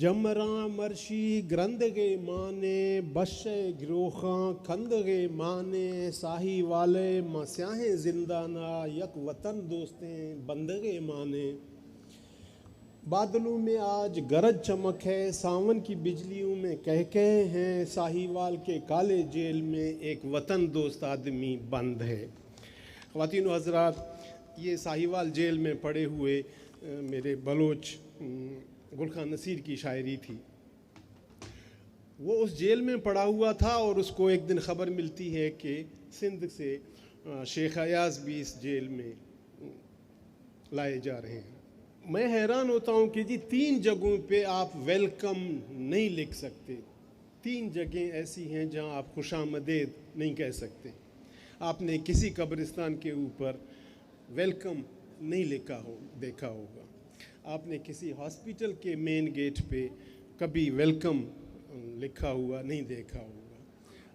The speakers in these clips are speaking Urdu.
جمراں مرشی گرندگے مانے بشے گروخاں کھندگے مانے ساہی والے مسیاہیں زندانہ یک وطن دوستیں بندگے مانے. بادلوں میں آج گرج چمک ہے، ساون کی بجلیوں میں کہکہے ہیں، ساہیوال کے کالے جیل میں ایک وطن دوست آدمی بند ہے. خواتین و حضرات، یہ ساہیوال جیل میں پڑے ہوئے میرے بلوچ گل خان نصیر کی شاعری تھی. وہ اس جیل میں پڑا ہوا تھا اور اس کو ایک دن خبر ملتی ہے کہ سندھ سے شیخ ایاز بھی اس جیل میں لائے جا رہے ہیں. میں حیران ہوتا ہوں کہ جی 3 جگہوں پہ آپ ویلکم نہیں لکھ سکتے. 3 جگہیں ایسی ہیں جہاں آپ خوش آمدید نہیں کہہ سکتے. آپ نے کسی قبرستان کے اوپر ویلکم نہیں دیکھا ہوگا. آپ نے کسی ہاسپٹل کے مین گیٹ پہ کبھی ویلکم لکھا ہوا نہیں دیکھا ہوگا.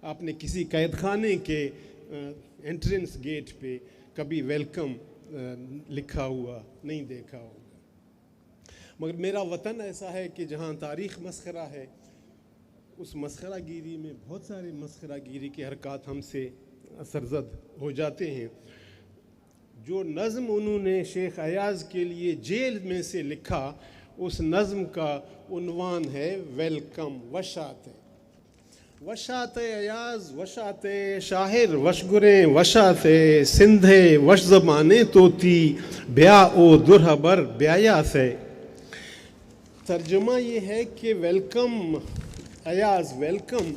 آپ نے کسی قید خانے کے انٹرنس گیٹ پہ کبھی ویلکم لکھا ہوا نہیں دیکھا ہوگا. مگر میرا وطن ایسا ہے کہ جہاں تاریخ مسخرہ ہے، اس مسخرہ گیری میں بہت سارے مسخرہ گیری کے حرکات ہم سے سرزد ہو جاتے ہیں. جو نظم انہوں نے شیخ ایاز کے لیے جیل میں سے لکھا، اس نظم کا عنوان ہے ویلکم. وشات ایاز وشات شاہر وشگریں وشات سندھے وش زبانیں توتی بیا او درہبر بیایا سے. ترجمہ یہ ہے کہ ویلکم ایاز، ویلکم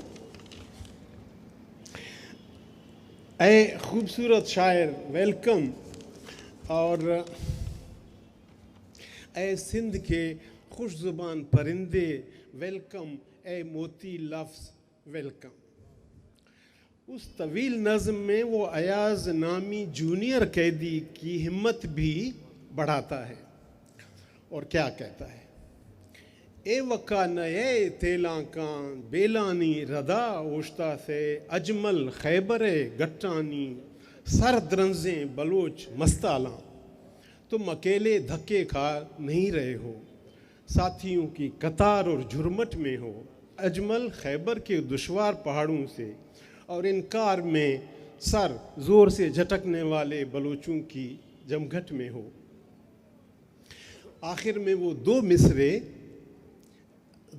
اے خوبصورت شاعر، ویلکم. اور اے سندھ کے خوش زبان پرندے، ویلکم. اے موتی لفظ ویلکم. اس طویل نظم میں وہ ایاز نامی جونیئر قیدی کی ہمت بھی بڑھاتا ہے اور کیا کہتا ہے: اے وکا نئے تیلاں کان بیلانی ردا اوشتا سے اجمل خیبر گٹانی سر درنزیں بلوچ مستالاں. تم اکیلے دھکے کھا نہیں رہے ہو، ساتھیوں کی قطار اور جھرمٹ میں ہو. اجمل خیبر کے دشوار پہاڑوں سے اور انکار میں سر زور سے جھٹکنے والے بلوچوں کی جمگھٹ میں ہو. آخر میں وہ 2 مصرے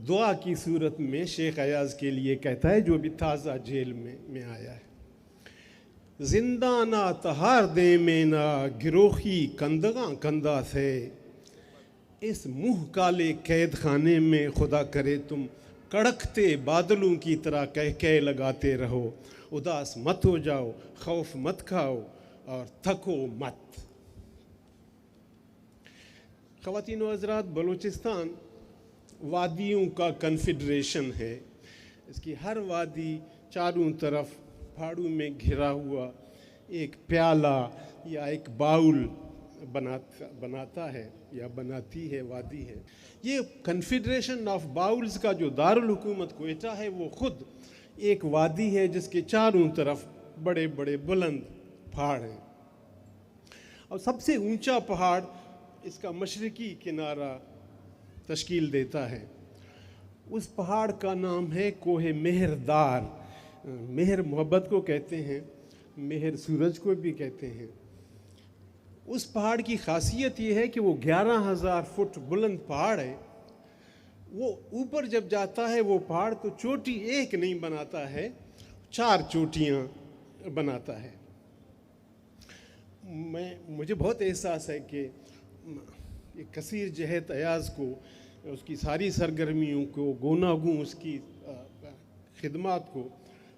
دعا کی صورت میں شیخ ایاز کے لیے کہتا ہے، جو بھی تازہ جیل میں آیا ہے: زندانہ تہار دے مینا گروخی کندگاں کندہ سے. اس منہ کالے قید خانے میں خدا کرے تم کڑکتے بادلوں کی طرح کہہ لگاتے رہو. اداس مت ہو جاؤ، خوف مت کھاؤ اور تھکو مت. خواتین و حضرات، بلوچستان وادیوں کا کنفیڈریشن ہے. اس کی ہر وادی چاروں طرف پہاڑوں میں گھرا ہوا ایک پیالہ یا ایک باؤل بناتا ہے یا بناتی ہے وادی ہے. یہ کنفیڈریشن آف باؤلز کا جو دارالحکومت کوئٹہ ہے، وہ خود ایک وادی ہے جس کے چاروں طرف بڑے بڑے بلند پہاڑ ہیں. اور سب سے اونچا پہاڑ اس کا مشرقی کنارہ تشکیل دیتا ہے. اس پہاڑ کا نام ہے کوہ مہردار. مہر محبت کو کہتے ہیں، مہر سورج کو بھی کہتے ہیں. اس پہاڑ کی خاصیت یہ ہے کہ وہ 11,000 فٹ بلند پہاڑ ہے. وہ اوپر جب جاتا ہے وہ پہاڑ تو چوٹی ایک نہیں بناتا ہے، 4 چوٹیاں بناتا ہے. مجھے بہت احساس ہے کہ ایک کثیر جہت ایاز کو، اس کی ساری سرگرمیوں کو، گوناگوں اس کی خدمات کو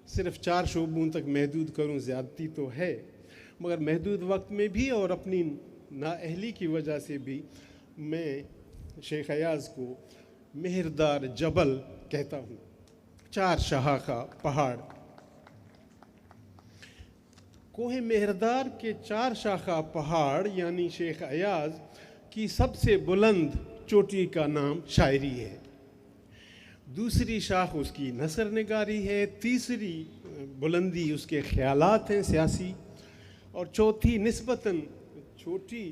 صرف 4 شعبوں تک محدود کروں زیادتی تو ہے، مگر محدود وقت میں بھی اور اپنی نااہلی کی وجہ سے بھی میں شیخ ایاز کو مہردار جبل کہتا ہوں. 4 شاخہ پہاڑ. کوہ مہردار کے 4 شاخہ پہاڑ یعنی شیخ ایاز کی سب سے بلند چوٹی کا نام شاعری ہے. دوسری شاخ اس کی نثر نگاری ہے. تیسری بلندی اس کے خیالات ہیں سیاسی. اور چوتھی نسبتاً چھوٹی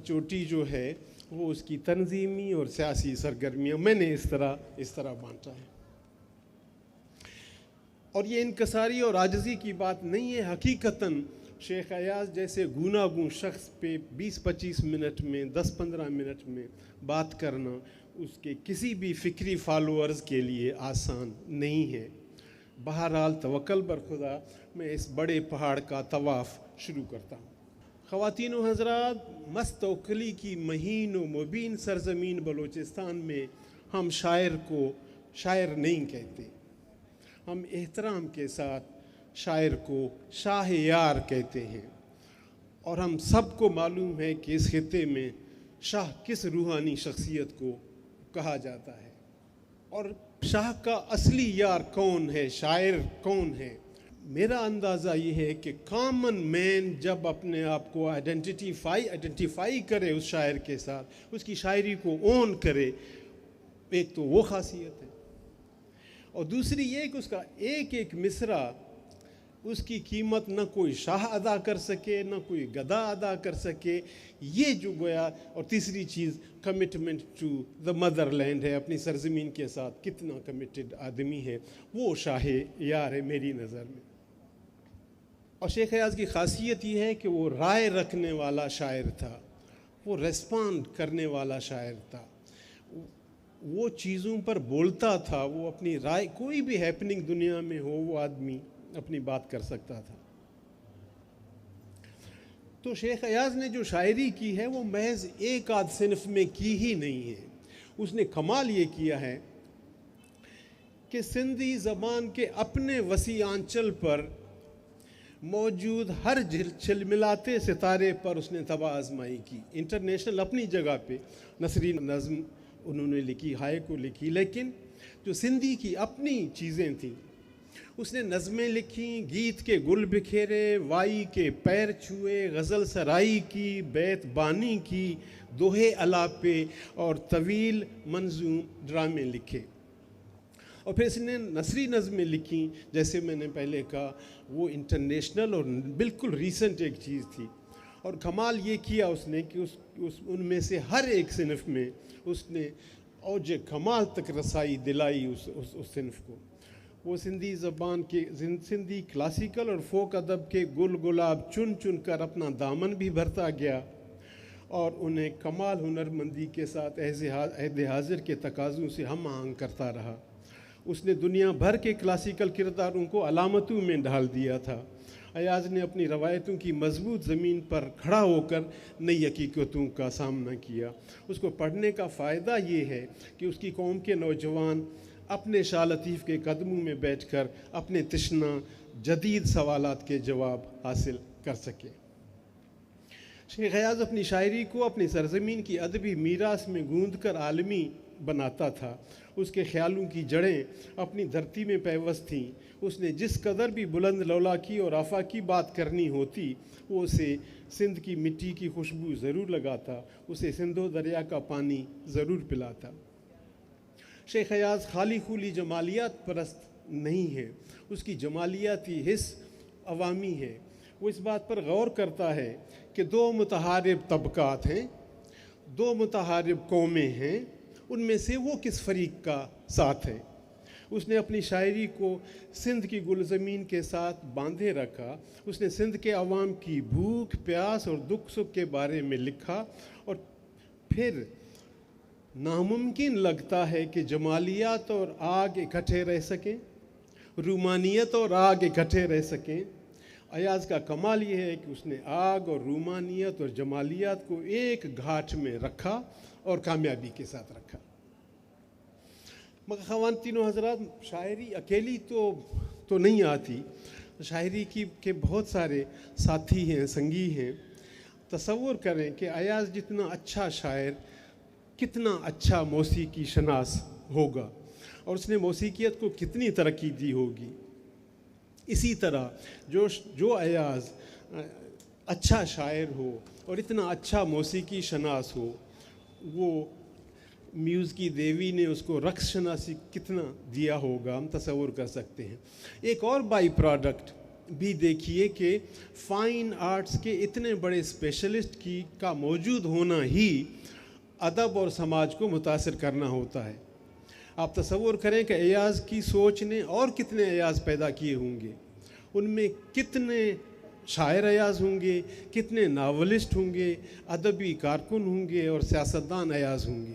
چوٹی جو ہے وہ اس کی تنظیمی اور سیاسی سرگرمیاں میں نے اس طرح بانٹا ہے. اور یہ انکساری اور عاجزی کی بات نہیں ہے. حقیقتاً شیخ ایاز جیسے گوناگوں شخص پہ 20-25 منٹ میں 10-15 منٹ میں بات کرنا اس کے کسی بھی فکری فالوورز کے لیے آسان نہیں ہے. بہرحال توکل بر خدا، میں اس بڑے پہاڑ کا طواف شروع کرتا ہوں. خواتین و حضرات، مستوکلی کی مہین و مبین سرزمین بلوچستان میں ہم شاعر کو شاعر نہیں کہتے، ہم احترام کے ساتھ شاعر کو شاہ یار کہتے ہیں. اور ہم سب کو معلوم ہے کہ اس خطے میں شاہ کس روحانی شخصیت کو کہا جاتا ہے، اور شاہ کا اصلی یار کون ہے، شاعر کون ہے. میرا اندازہ یہ ہے کہ کامن مین جب اپنے آپ کو آئیڈینٹیفائی کرے اس شاعر کے ساتھ، اس کی شاعری کو اون کرے، ایک تو وہ خاصیت ہے، اور دوسری یہ کہ اس کا ایک ایک مصرع اس کی قیمت نہ کوئی شاہ ادا کر سکے نہ کوئی گدا ادا کر سکے. یہ جو گویا، اور تیسری چیز commitment to the motherland ہے، اپنی سرزمین کے ساتھ کتنا کمیٹڈ آدمی ہے، وہ شاہ یار ہے میری نظر میں. اور شیخ ایاز کی خاصیت یہ ہے کہ وہ رائے رکھنے والا شاعر تھا، وہ ریسپانڈ کرنے والا شاعر تھا، وہ چیزوں پر بولتا تھا، وہ اپنی رائے، کوئی بھی ہیپننگ دنیا میں ہو وہ آدمی اپنی بات کر سکتا تھا. تو شیخ ایاز نے جو شاعری کی ہے وہ محض ایک آدھ صنف میں کی ہی نہیں ہے. اس نے کمال یہ کیا ہے کہ سندھی زبان کے اپنے وسیع آنچل پر موجود ہر چھلملاتے ستارے پر اس نے طبع آزمائی کی. انٹرنیشنل اپنی جگہ پہ نثری نظم انہوں نے لکھی، ہائیکو لکھی، لیکن جو سندھی کی اپنی چیزیں تھیں اس نے نظمیں لکھیں، گیت کے گل بکھیرے، وائی کے پیر چھوئے، غزل سرائی کی، بیت بانی کی، دوہے الاپے اور طویل منظوم ڈرامے لکھے. اور پھر اس نے نثری نظمیں لکھیں، جیسے میں نے پہلے کہا وہ انٹرنیشنل اور بالکل ریسنٹ ایک چیز تھی. اور کمال یہ کیا اس نے کہ ان میں سے ہر ایک صنف میں اس نے اوج کمال تک رسائی دلائی اس صنف کو. وہ سندھی زبان کے سندھی کلاسیکل اور فوک ادب کے گل گلاب چن چن کر اپنا دامن بھی بھرتا گیا، اور انہیں کمال ہنرمندی کے ساتھ عہد حاضر کے تقاضوں سے ہم آہنگ کرتا رہا. اس نے دنیا بھر کے کلاسیکل کرداروں کو علامتوں میں ڈھال دیا تھا. ایاز نے اپنی روایتوں کی مضبوط زمین پر کھڑا ہو کر نئی حقیقتوں کا سامنا کیا. اس کو پڑھنے کا فائدہ یہ ہے کہ اس کی قوم کے نوجوان اپنے شاہ لطیف کے قدموں میں بیٹھ کر اپنے تشنہ جدید سوالات کے جواب حاصل کر سکے. شیخ ایاز اپنی شاعری کو اپنی سرزمین کی ادبی میراث میں گوندھ کر عالمی بناتا تھا. اس کے خیالوں کی جڑیں اپنی دھرتی میں پیوست تھیں. اس نے جس قدر بھی بلند لولاکی اور آفاقی بات کرنی ہوتی وہ اسے سندھ کی مٹی کی خوشبو ضرور لگاتا، اسے سندھ و دریا کا پانی ضرور پلاتا. شیخ ایاز خالی خولی جمالیات پرست نہیں ہے، اس کی جمالیاتی حس عوامی ہے. وہ اس بات پر غور کرتا ہے کہ دو متحارب طبقات ہیں، دو متحارب قومیں ہیں، ان میں سے وہ کس فریق کا ساتھ ہے. اس نے اپنی شاعری کو سندھ کی گلزمین کے ساتھ باندھے رکھا. اس نے سندھ کے عوام کی بھوک، پیاس اور دکھ سکھ کے بارے میں لکھا. اور پھر ناممکن لگتا ہے کہ جمالیات اور آگ اکٹھے رہ سکیں، رومانیت اور آگ اکٹھے رہ سکیں. ایاز کا کمال یہ ہے کہ اس نے آگ اور رومانیت اور جمالیات کو ایک گھاٹ میں رکھا اور کامیابی کے ساتھ رکھا. مگر خواتین و حضرات، شاعری اکیلی تو نہیں آتی. شاعری کے بہت سارے ساتھی ہیں، سنگی ہیں. تصور کریں کہ ایاز جتنا اچھا شاعر کتنا اچھا موسیقی شناس ہوگا، اور اس نے موسیقیت کو کتنی ترقی دی ہوگی. اسی طرح جو ایاز اچھا شاعر ہو اور اتنا اچھا موسیقی شناس ہو، وہ میوز کی دیوی نے اس کو رقص شناسی کتنا دیا ہوگا، ہم تصور کر سکتے ہیں. ایک اور بائی پروڈکٹ بھی دیکھیے کہ فائن آرٹس کے اتنے بڑے اسپیشلسٹ کا موجود ہونا ہی ادب اور سماج کو متاثر کرنا ہوتا ہے۔ آپ تصور کریں کہ ایاز کی سوچ نے اور کتنے ایاز پیدا کیے ہوں گے، ان میں کتنے شاعر ایاز ہوں گے، کتنے ناولسٹ ہوں گے، ادبی کارکن ہوں گے اور سیاستدان ایاز ہوں گے۔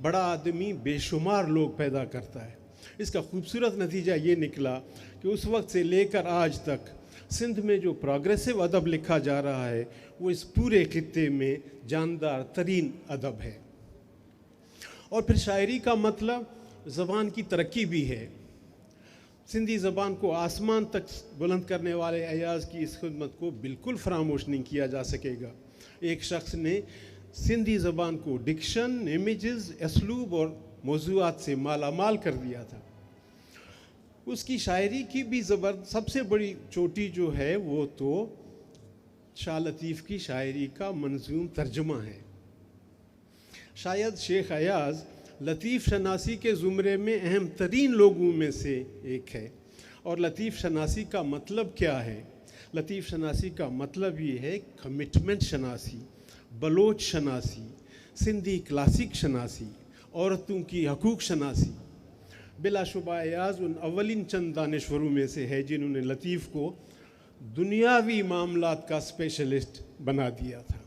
بڑا آدمی بے شمار لوگ پیدا کرتا ہے۔ اس کا خوبصورت نتیجہ یہ نکلا کہ اس وقت سے لے کر آج تک سندھ میں جو پروگریسو ادب لکھا جا رہا ہے وہ اس پورے خطے میں جاندار ترین ادب ہے۔ اور پھر شاعری کا مطلب زبان کی ترقی بھی ہے۔ سندھی زبان کو آسمان تک بلند کرنے والے ایاز کی اس خدمت کو بالکل فراموش نہیں کیا جا سکے گا۔ ایک شخص نے سندھی زبان کو ڈکشن، امیجز، اسلوب اور موضوعات سے مالا مال کر دیا تھا۔ اس کی شاعری کی بھی سب سے بڑی چوٹی جو ہے وہ تو شاہ لطیف کی شاعری کا منظوم ترجمہ ہے۔ شاید شیخ ایاز لطیف شناسی کے زمرے میں اہم ترین لوگوں میں سے ایک ہے۔ اور لطیف شناسی کا مطلب کیا ہے؟ لطیف شناسی کا مطلب یہ ہے کمٹمنٹ شناسی، بلوچ شناسی، سندھی کلاسک شناسی، عورتوں کی حقوق شناسی۔ بلا شبہ ایاز ان اولین چند دانشوروں میں سے ہے جنہوں نے لطیف کو دنیاوی معاملات کا اسپیشلسٹ بنا دیا تھا۔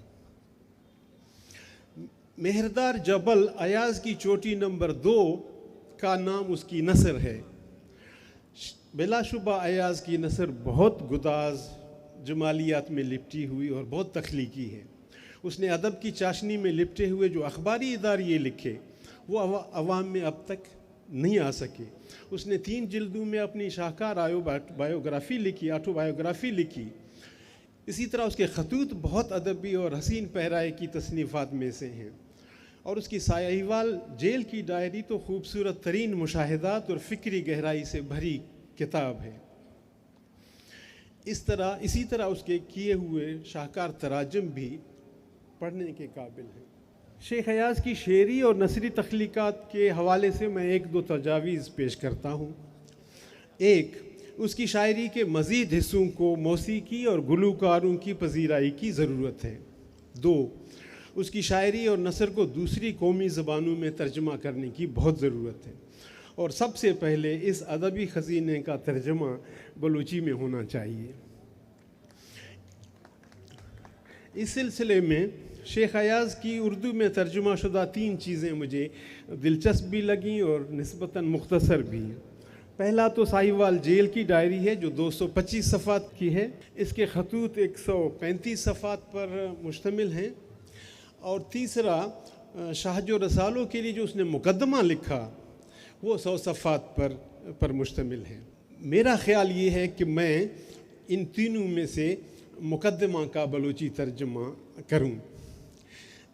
مہردار جبل ایاز کی چوٹی نمبر 2 کا نام اس کی نثر ہے۔ بلا شبہ ایاز کی نثر بہت گداز جمالیات میں لپٹی ہوئی اور بہت تخلیقی ہے۔ اس نے ادب کی چاشنی میں لپٹے ہوئے جو اخباری اداریے لکھے وہ عوام میں اب تک نہیں آ سکے۔ اس نے 3 جلدوں میں اپنی شاہکار آٹو بایوگرافی لکھی۔ اسی طرح اس کے خطوط بہت ادبی اور حسین پہرائے کی تصنیفات میں سے ہیں۔ اور اس کی سایہوال جیل کی ڈائری تو خوبصورت ترین مشاہدات اور فکری گہرائی سے بھری کتاب ہے۔ اسی طرح اس کے کیے ہوئے شاہکار تراجم بھی پڑھنے کے قابل ہیں۔ شیخ ایاز کی شعری اور نثری تخلیقات کے حوالے سے میں 1-2 تجاویز پیش کرتا ہوں۔ 1، اس کی شاعری کے مزید حصوں کو موسیقی اور گلوکاروں کی پذیرائی کی ضرورت ہے۔ 2، اس کی شاعری اور نثر کو دوسری قومی زبانوں میں ترجمہ کرنے کی بہت ضرورت ہے۔ اور سب سے پہلے اس ادبی خزینے کا ترجمہ بلوچی میں ہونا چاہیے۔ اس سلسلے میں شیخ ایاز کی اردو میں ترجمہ شدہ 3 چیزیں مجھے دلچسپ بھی لگیں اور نسبتاً مختصر بھی۔ پہلا تو ساہیوال جیل کی ڈائری ہے جو 225 صفحات کی ہے۔ اس کے خطوط 135 صفحات پر مشتمل ہیں۔ اور تیسرا شہج و رسالوں کے لیے جو اس نے مقدمہ لکھا وہ 100 صفحات پر مشتمل ہے۔ میرا خیال یہ ہے کہ میں ان تینوں میں سے مقدمہ کا بلوچی ترجمہ کروں،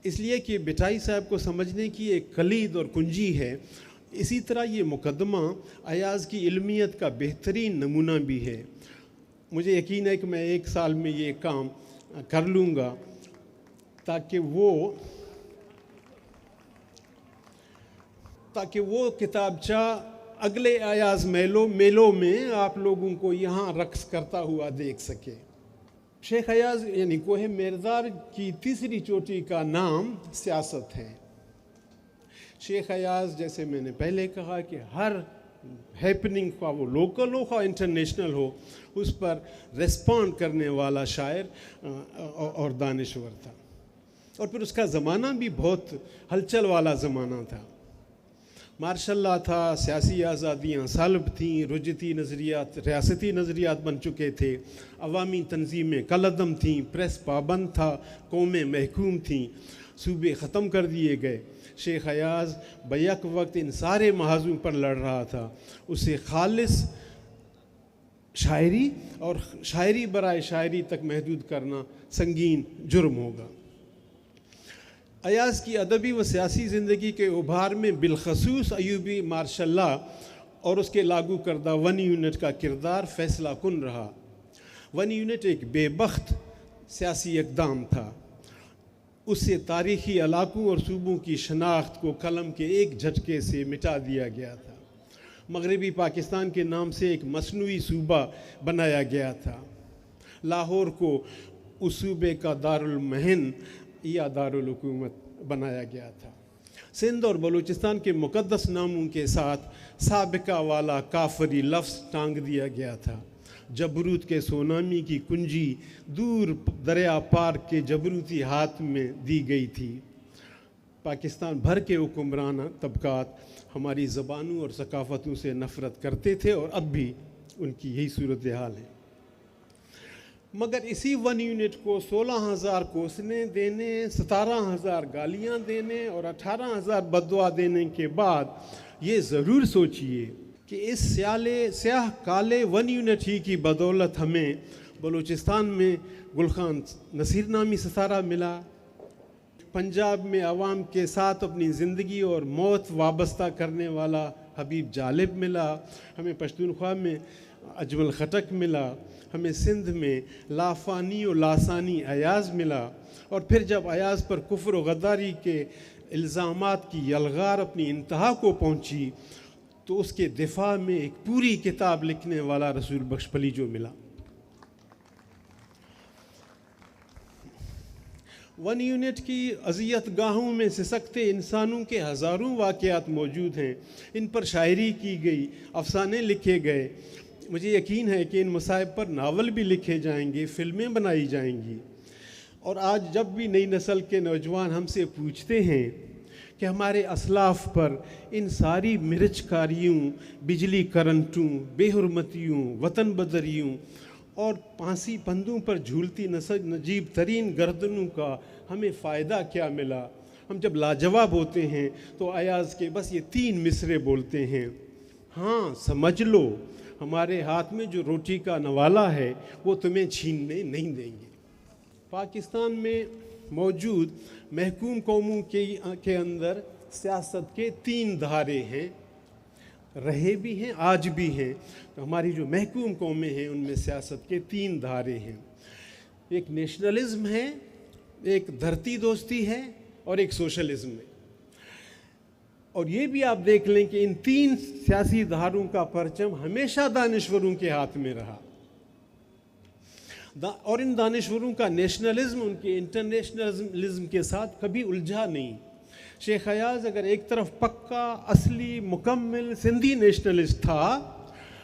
اس لیے کہ بٹائی صاحب کو سمجھنے کی ایک کلید اور کنجی ہے۔ اسی طرح یہ مقدمہ ایاز کی علمیت کا بہترین نمونہ بھی ہے۔ مجھے یقین ہے کہ میں 1 سال میں یہ کام کر لوں گا تاکہ وہ کتابچہ اگلے ایاز میلوں میں آپ لوگوں کو یہاں رقص کرتا ہوا دیکھ سکے۔ شیخ ایاز یعنی کوہ مہردار کی تیسری چوٹی کا نام سیاست ہے۔ شیخ ایاز جیسے میں نے پہلے کہا کہ ہر ہیپننگ خواہ وہ لوکل ہو خواہ انٹرنیشنل ہو اس پر ریسپونڈ کرنے والا شاعر اور دانشور تھا۔ اور پھر اس کا زمانہ بھی بہت ہلچل والا زمانہ تھا۔ مارشل لا تھا، سیاسی آزادیاں سلب تھیں، رجتی نظریات ریاستی نظریات بن چکے تھے، عوامی تنظیمیں کالعدم تھیں، پریس پابند تھا، قومیں محکوم تھیں، صوبے ختم کر دیے گئے۔ شیخ ایاز بیک وقت ان سارے محاذوں پر لڑ رہا تھا۔ اسے خالص شاعری اور شاعری برائے شاعری تک محدود کرنا سنگین جرم ہوگا۔ ایاز کی ادبی و سیاسی زندگی کے ابھار میں بالخصوص ایوبی مارشل لا اور اس کے لاگو کردہ 1 یونٹ کا کردار فیصلہ کن رہا۔ 1 یونٹ ایک بے بخت سیاسی اقدام تھا۔ اس سے تاریخی علاقوں اور صوبوں کی شناخت کو قلم کے ایک جھٹکے سے مٹا دیا گیا تھا۔ مغربی پاکستان کے نام سے ایک مصنوعی صوبہ بنایا گیا تھا۔ لاہور کو اس صوبے کا دارالمحن یا دارالحکومت بنایا گیا تھا۔ سندھ اور بلوچستان کے مقدس ناموں کے ساتھ سابقہ والا کافری لفظ ٹانگ دیا گیا تھا۔ جبروت کے سونامی کی کنجی دور دریا پار کے جبروتی ہاتھ میں دی گئی تھی۔ پاکستان بھر کے حکمران طبقات ہماری زبانوں اور ثقافتوں سے نفرت کرتے تھے اور اب بھی ان کی یہی صورتحال ہے۔ مگر اسی 1 یونٹ کو 16,000 کوسنے دینے، 17,000 گالیاں دینے اور 18,000 بددعا دینے کے بعد یہ ضرور سوچئے کہ اس سیاہ کالے 1 یونٹ ہی کی بدولت ہمیں بلوچستان میں گلخان نصیر نامی ستارہ ملا، پنجاب میں عوام کے ساتھ اپنی زندگی اور موت وابستہ کرنے والا حبیب جالب ملا، ہمیں پشتونخوا میں اجمل خٹک ملا، ہمیں سندھ میں لافانی و لاسانی ایاز ملا، اور پھر جب ایاز پر کفر و غداری کے الزامات کی یلغار اپنی انتہا کو پہنچی تو اس کے دفاع میں ایک پوری کتاب لکھنے والا رسول بخش پلیجو ملا۔ 1 یونٹ کی اذیت گاہوں میں سسکتے انسانوں کے ہزاروں واقعات موجود ہیں، ان پر شاعری کی گئی، افسانے لکھے گئے۔ مجھے یقین ہے کہ ان مصائب پر ناول بھی لکھے جائیں گے، فلمیں بنائی جائیں گی۔ اور آج جب بھی نئی نسل کے نوجوان ہم سے پوچھتے ہیں کہ ہمارے اسلاف پر ان ساری مرچ کاریوں، بجلی کرنٹوں، بے حرمتیوں، وطن بدریوں اور پانسی پندوں پر جھولتی نجیب ترین گردنوں کا ہمیں فائدہ کیا ملا؟ ہم جب لاجواب ہوتے ہیں تو ایاز کے بس یہ 3 مصرے بولتے ہیں: ہاں سمجھ لو، ہمارے ہاتھ میں جو روٹی کا نوالا ہے وہ تمہیں چھیننے نہیں دیں گے۔ پاکستان میں موجود محکوم قوموں کے اندر سیاست کے 3 دھارے ہیں، رہے بھی ہیں، آج بھی ہیں۔ تو ہماری جو محکوم قومیں ہیں ان میں سیاست کے 3 دھارے ہیں، ایک نیشنلزم ہے، ایک دھرتی دوستی ہے اور ایک سوشلزم ہے۔ اور یہ بھی آپ دیکھ لیں کہ ان 3 سیاسی دھاروں کا پرچم ہمیشہ دانشوروں کے ہاتھ میں رہا، اور ان دانشوروں کا نیشنلزم ان کے انٹرنیشنلزم کے ساتھ کبھی الجھا نہیں۔ شیخ ایاز اگر ایک طرف پکا اصلی مکمل سندھی نیشنلسٹ تھا،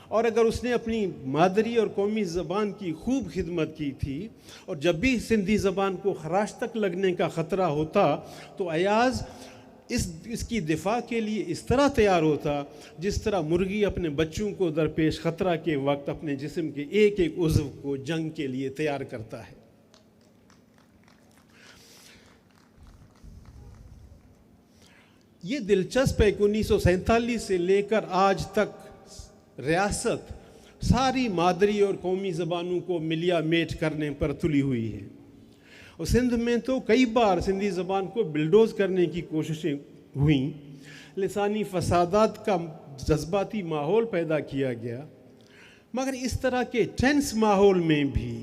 اور اگر اس نے اپنی مادری اور قومی زبان کی خوب خدمت کی تھی، اور جب بھی سندھی زبان کو خراش تک لگنے کا خطرہ ہوتا تو ایاز اس کی دفاع کے لیے اس طرح تیار ہوتا جس طرح مرغی اپنے بچوں کو درپیش خطرہ کے وقت اپنے جسم کے ایک ایک عضو کو جنگ کے لیے تیار کرتا ہے۔ یہ دلچسپ ہے کہ 1947 سے لے کر آج تک ریاست ساری مادری اور قومی زبانوں کو ملیا میٹ کرنے پر تلی ہوئی ہے، اور سندھ میں تو کئی بار سندھی زبان کو بلڈوز کرنے کی کوششیں ہوئیں، لسانی فسادات کا جذباتی ماحول پیدا کیا گیا، مگر اس طرح کے ٹینس ماحول میں بھی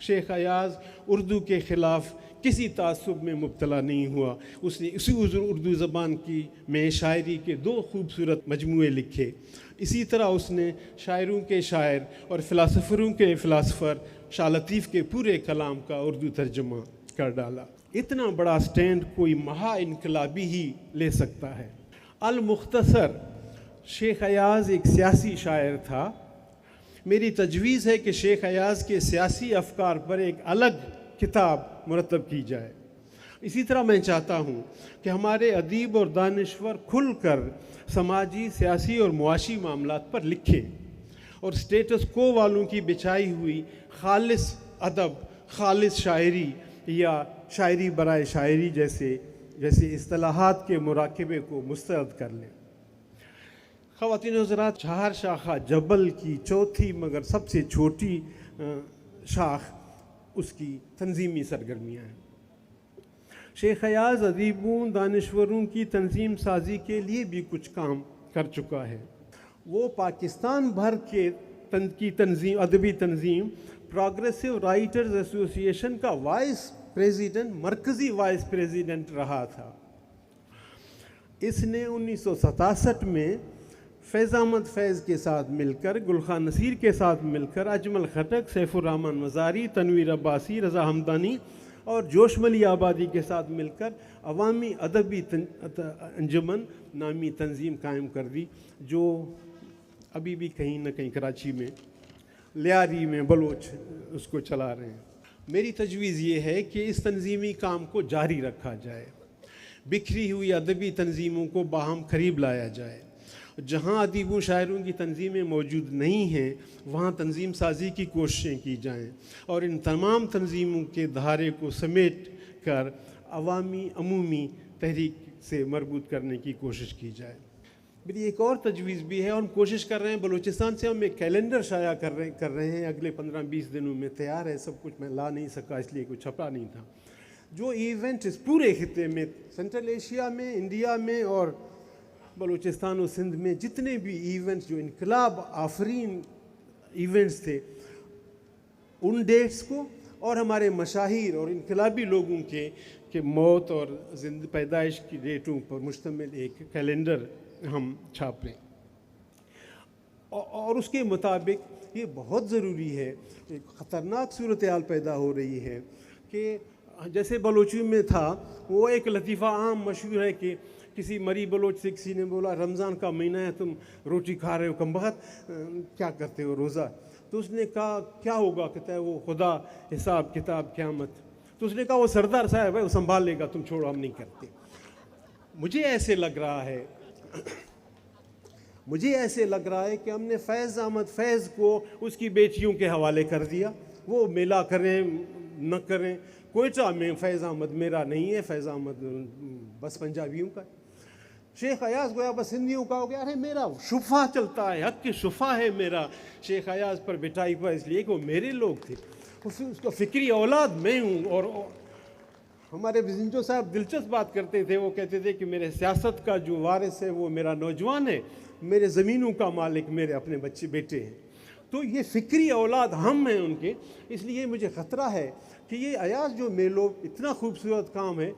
شیخ ایاز اردو کے خلاف کسی تعصب میں مبتلا نہیں ہوا۔ اس نے اسی اردو زبان کی میں شاعری کے 2 خوبصورت مجموعے لکھے۔ اسی طرح اس نے شاعروں کے شاعر اور فلاسفروں کے فلاسفر شاہ لطیف کے پورے کلام کا اردو ترجمہ کر ڈالا۔ اتنا بڑا سٹینڈ کوئی مہا انقلابی ہی لے سکتا ہے۔ المختصر، شیخ ایاز ایک سیاسی شاعر تھا۔ میری تجویز ہے کہ شیخ ایاز کے سیاسی افکار پر ایک الگ کتاب مرتب کی جائے۔ اسی طرح میں چاہتا ہوں کہ ہمارے ادیب اور دانشور کھل کر سماجی، سیاسی اور معاشی معاملات پر لکھیں، اور سٹیٹس کو والوں کی بچھائی ہوئی خالص ادب، خالص شاعری یا شاعری برائے شاعری جیسے اصطلاحات کے مراقبے کو مسترد کر لیں۔ خواتین و حضرات، 4 شاخہ جبل کی چوتھی مگر سب سے چھوٹی شاخ اس کی تنظیمی سرگرمیاں ہیں۔ شیخ ایاز ادیبوں، دانشوروں کی تنظیم سازی کے لیے بھی کچھ کام کر چکا ہے۔ وہ پاکستان بھر کی تنظیم، ادبی تنظیم پروگریسو رائٹرز ایسوسی ایشن کا وائس پریزیڈنٹ، مرکزی وائس پریزیڈنٹ رہا تھا۔ اس نے 1967 میں فیض احمد فیض کے ساتھ مل کر، گلخان نصیر کے ساتھ مل کر، اجمل خٹک، سیف الرحمن مزاری، تنویر عباسی، رضا ہمدانی اور جوشملی آبادی کے ساتھ مل کر عوامی ادبی انجمن نامی تنظیم قائم کر دی، جو ابھی بھی کہیں نہ کہیں کراچی میں لیاری میں بلوچ اس کو چلا رہے ہیں۔ میری تجویز یہ ہے کہ اس تنظیمی کام کو جاری رکھا جائے، بکھری ہوئی ادبی تنظیموں کو باہم قریب لایا جائے، جہاں ادیبوں شاعروں کی تنظیمیں موجود نہیں ہیں وہاں تنظیم سازی کی کوششیں کی جائیں، اور ان تمام تنظیموں کے دھارے کو سمیٹ کر عمومی تحریک سے مربوط کرنے کی کوشش کی جائے۔ میری ایک اور تجویز بھی ہے، اور ہم کوشش کر رہے ہیں بلوچستان سے ہم ایک کیلنڈر شائع کر رہے ہیں، اگلے 15-20 دنوں میں تیار ہے، سب کچھ میں لا نہیں سکا اس لیے کچھ چھپا نہیں تھا، جو ایونٹ اس پورے خطے میں، سینٹرل ایشیا میں، انڈیا میں اور بلوچستان و سندھ میں جتنے بھی ایونٹس جو انقلاب آفرین ایونٹس تھے، ان ڈیٹس کو اور ہمارے مشاہیر اور انقلابی لوگوں کے موت اور پیدائش کی ڈیٹوں پر مشتمل ایک کیلنڈر ہم چھاپیں، اور اس کے مطابق یہ بہت ضروری ہے، ایک خطرناک صورتحال پیدا ہو رہی ہے کہ جیسے بلوچی میں تھا، وہ ایک لطیفہ عام مشہور ہے کہ کسی مری بلوچ سے کسی نے بولا رمضان کا مہینہ ہے تم روٹی کھا رہے ہو کم بخت، کیا کرتے ہو روزہ؟ تو اس نے کہا کیا ہوگا؟ کہتا ہے وہ خدا، حساب کتاب، قیامت۔ تو اس نے کہا وہ سردار صاحب ہے، وہ سنبھال لے گا، تم چھوڑو، ہم نہیں کرتے۔ مجھے ایسے لگ رہا ہے کہ ہم نے فیض احمد فیض کو اس کی بیٹیوں کے حوالے کر دیا، وہ میلہ کریں نہ کریں۔ کوئٹہ میں فیض احمد میرا نہیں ہے، فیض احمد بس پنجابیوں کا ہے۔ شیخ ایاز گویا بس ہندیوں کا ہو گیا، ارے میرا شفا چلتا ہے، حق کی شفا ہے میرا شیخ ایاز پر بٹائی پر، اس لیے کہ وہ میرے لوگ تھے، اس کا فکری اولاد میں ہوں۔ اور ہمارے بزنجو صاحب دلچسپ بات کرتے تھے، وہ کہتے تھے کہ میرے سیاست کا جو وارث ہے وہ میرا نوجوان ہے، میرے زمینوں کا مالک میرے اپنے بیٹے ہیں۔ تو یہ فکری اولاد ہم ہیں ان کے، اس لیے مجھے خطرہ ہے کہ یہ ایاز جو میلو اتنا خوبصورت کام ہے،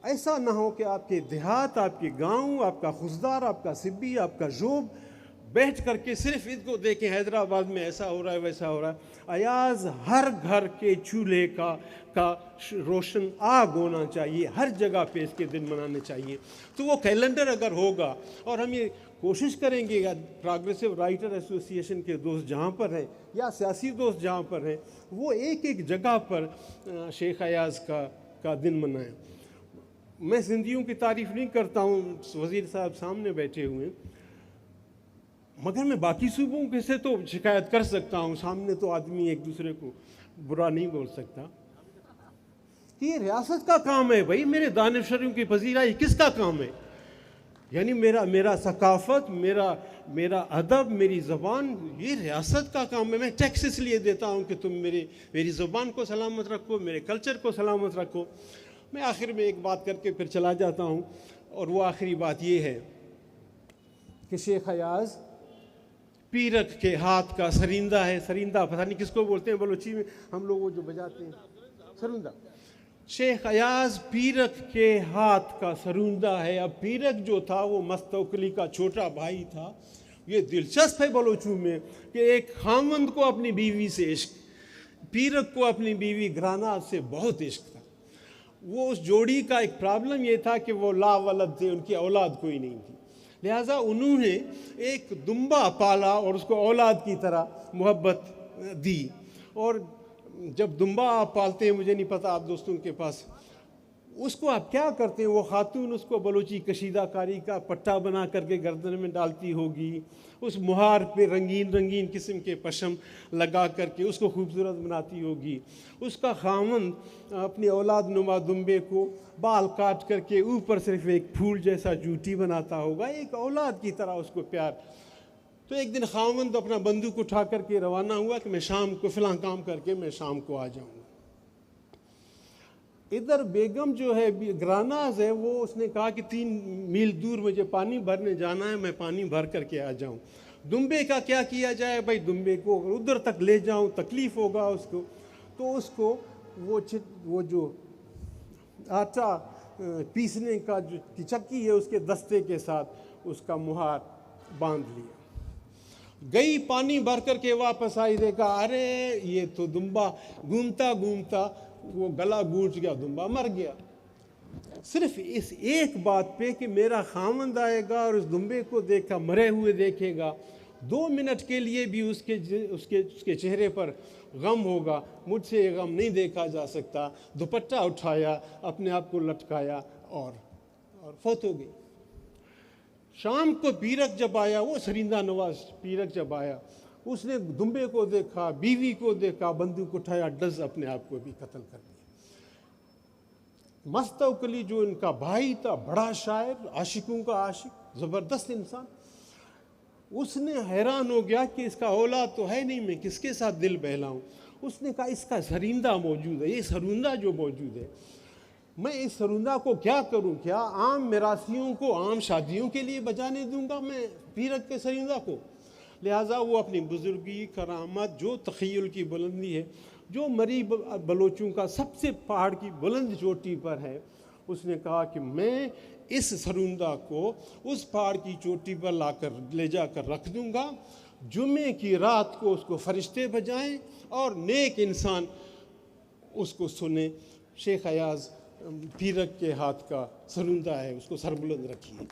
ایسا نہ ہو کہ آپ کے دیہات، آپ کے گاؤں، آپ کا خزدار، آپ کا سبی، آپ کا جوب بیٹھ کر کے صرف ان کو دیکھیں حیدرآباد میں ایسا ہو رہا ہے ویسا ہو رہا ہے۔ ایاز ہر گھر کے چولہے کا روشن آگ ہونا چاہیے، ہر جگہ پہ اس کے دن منانے چاہیے۔ تو وہ کیلنڈر اگر ہوگا، اور ہم یہ کوشش کریں گے، پروگریسو رائٹر ایسوسی ایشن کے دوست جہاں پر ہیں یا سیاسی دوست جہاں پر ہیں، وہ ایک جگہ پر شیخ ایاز کا دن منائیں۔ میں سندھیوں کی تعریف نہیں کرتا ہوں، وزیر صاحب سامنے بیٹھے ہوئے ہیں، مگر میں باقی صوبوں کے سے تو شکایت کر سکتا ہوں، سامنے تو آدمی ایک دوسرے کو برا نہیں بول سکتا۔ یہ ریاست کا کام ہے بھائی، میرے دانشوروں کی پذیرائی کس کا کام ہے؟ یعنی میرا ثقافت، میرا ادب، میری زبان، یہ ریاست کا کام ہے۔ میں ٹیکس اس لیے دیتا ہوں کہ تم میری زبان کو سلامت رکھو، میرے کلچر کو سلامت رکھو۔ میں آخر میں ایک بات کر کے پھر چلا جاتا ہوں، اور وہ آخری بات یہ ہے کہ شیخ ایاز پیرک کے ہاتھ کا سرندہ ہے۔ سرندہ پتہ نہیں کس کو بولتے ہیں بلوچی میں، ہم لوگ وہ جو بجاتے ہیں سرندہ۔ شیخ ایاز پیرک کے ہاتھ کا سرندہ ہے۔ اب پیرک جو تھا وہ مستوکلی کا چھوٹا بھائی تھا۔ یہ دلچسپ ہے بلوچوں میں کہ ایک خاوند کو اپنی بیوی سے عشق، پیرک کو اپنی بیوی گرانات سے بہت عشق تھا۔ وہ اس جوڑی کا ایک پرابلم یہ تھا کہ وہ لا ولد تھے، ان کی اولاد کوئی نہیں تھی، لہٰذا انہوں نے ایک دمبا پالا اور اس کو اولاد کی طرح محبت دی۔ اور جب دمبا آپ پالتے ہیں، مجھے نہیں پتہ آپ دوستوں کے پاس، اس کو آپ کیا کرتے ہیں؟ وہ خاتون اس کو بلوچی کشیدہ کاری کا پٹا بنا کر کے گردن میں ڈالتی ہوگی، اس مہار پہ رنگین قسم کے پشم لگا کر کے اس کو خوبصورت بناتی ہوگی۔ اس کا خاوند اپنی اولاد نما دمبے کو بال کاٹ کر کے اوپر صرف ایک پھول جیسا جوٹی بناتا ہوگا، ایک اولاد کی طرح اس کو پیار۔ تو ایک دن خاوند اپنا بندوق اٹھا کر کے روانہ ہوا کہ میں شام کو فلاں کام کر کے میں شام کو آ جاؤں گا۔ ادھر بیگم جو ہے گراناز ہے، وہ اس نے کہا کہ 3 میل دور مجھے پانی بھرنے جانا ہے، میں پانی بھر کر کے آ جاؤں۔ دمبے کا کیا کیا جائے بھائی؟ دمبے کو اگر ادھر تک لے جاؤں تکلیف ہوگا اس کو، تو اس کو وہ جو آٹا پیسنے کا جو چکی ہے اس کے دستے کے ساتھ اس کا مہار باندھ لیا۔ گئی پانی بھر کر کے واپس آئی، دیکھا ارے یہ تو دمبا گھومتا گھومتا وہ گلا گونج گیا، دمبا مر گیا۔ صرف اس ایک بات پہ کہ میرا خاوند آئے گا اور اس دمبے کو دیکھا مرے ہوئے دیکھے گا، 2 منٹ کے لیے بھی اس کے چہرے پر غم ہوگا، مجھ سے یہ غم نہیں دیکھا جا سکتا۔ دوپٹہ اٹھایا، اپنے آپ کو لٹکایا اور فوت ہو گئی۔ شام کو پیرک جب آیا، وہ سرندہ نواز پیرک جب آیا، اس نے دمبے کو دیکھا، بیوی کو دیکھا، بندوق اٹھایا، ڈز اپنے آپ کو بھی قتل کر دیا۔ مستوکلی جو ان کا بھائی تھا، بڑا شاعر، عاشقوں کا عاشق، زبردست انسان، اس نے حیران ہو گیا کہ اس کا اولاد تو ہے نہیں، میں کس کے ساتھ دل بہلاؤں۔ اس نے کہا اس کا سرندہ موجود ہے، یہ سرندہ جو موجود ہے، میں اس سرندہ کو کیا کروں؟ کیا عام میراثیوں کو عام شادیوں کے لیے بجانے دوں گا میں پیرک کے سرندہ کو؟ لہٰذا وہ اپنی بزرگی، کرامت، جو تخیل کی بلندی ہے، جو مری بلوچوں کا سب سے پہاڑ کی بلند چوٹی پر ہے، اس نے کہا کہ میں اس سرندہ کو اس پہاڑ کی چوٹی پر لے جا کر رکھ دوں گا، جمعے کی رات کو اس کو فرشتے بجائیں اور نیک انسان اس کو سنیں۔ شیخ ایاز پیرک کے ہاتھ کا سرندہ ہے، اس کو سربلند رکھیے۔